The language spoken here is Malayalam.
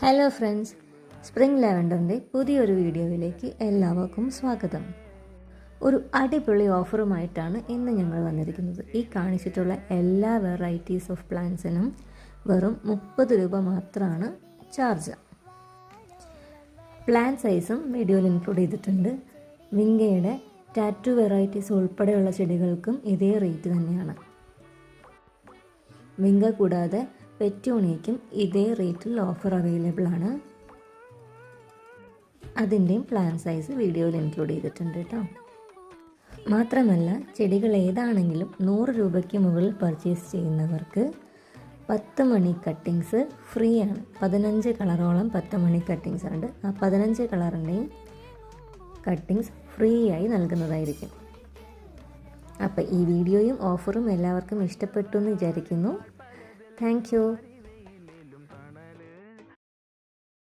ഹലോ ഫ്രണ്ട്സ്, സ്പ്രിംഗ് ലാവൻഡറിൻ്റെ പുതിയൊരു വീഡിയോയിലേക്ക് എല്ലാവർക്കും സ്വാഗതം. ഒരു അടിപൊളി ഓഫറുമായിട്ടാണ് ഇന്ന് ഞങ്ങൾ വന്നിരിക്കുന്നത്. ഈ കാണിച്ചിട്ടുള്ള എല്ലാ വെറൈറ്റീസ് ഓഫ് പ്ലാന്റ്സിനും വെറും 30 രൂപ മാത്രമാണ് ചാർജ്. പ്ലാൻ സൈസും വീഡിയോയിൽ ഇൻക്ലൂഡ് ചെയ്തിട്ടുണ്ട്. വിങ്കയുടെ ടാറ്റു വെറൈറ്റീസ് ഉൾപ്പെടെയുള്ള ചെടികൾക്കും ഇതേ റേറ്റ് തന്നെയാണ്. വിങ്ക കൂടാതെ പെറ്റൂണിയയ്ക്കും ഇതേ റേറ്റിൽ ഓഫർ അവൈലബിൾ ആണ്. അതിൻ്റെയും പ്ലാൻ സൈസ് വീഡിയോയിൽ ഇൻക്ലൂഡ് ചെയ്തിട്ടുണ്ട് കേട്ടോ. മാത്രമല്ല, ചെടികൾ ഏതാണെങ്കിലും 100 രൂപയ്ക്ക് മുകളിൽ പർച്ചേസ് ചെയ്യുന്നവർക്ക് 10 മണി കട്ടിങ്സ് ഫ്രീ ആണ്. 15 കളറോളം 10 മണി കട്ടിങ്സ് ഉണ്ട്. ആ 15 കളറിൻ്റെയും കട്ടിങ്സ് ഫ്രീ ആയി നൽകുന്നതായിരിക്കും. അപ്പോൾ ഈ വീഡിയോയും ഓഫറും എല്ലാവർക്കും ഇഷ്ടപ്പെട്ടു എന്ന് വിചാരിക്കുന്നു. Thank you.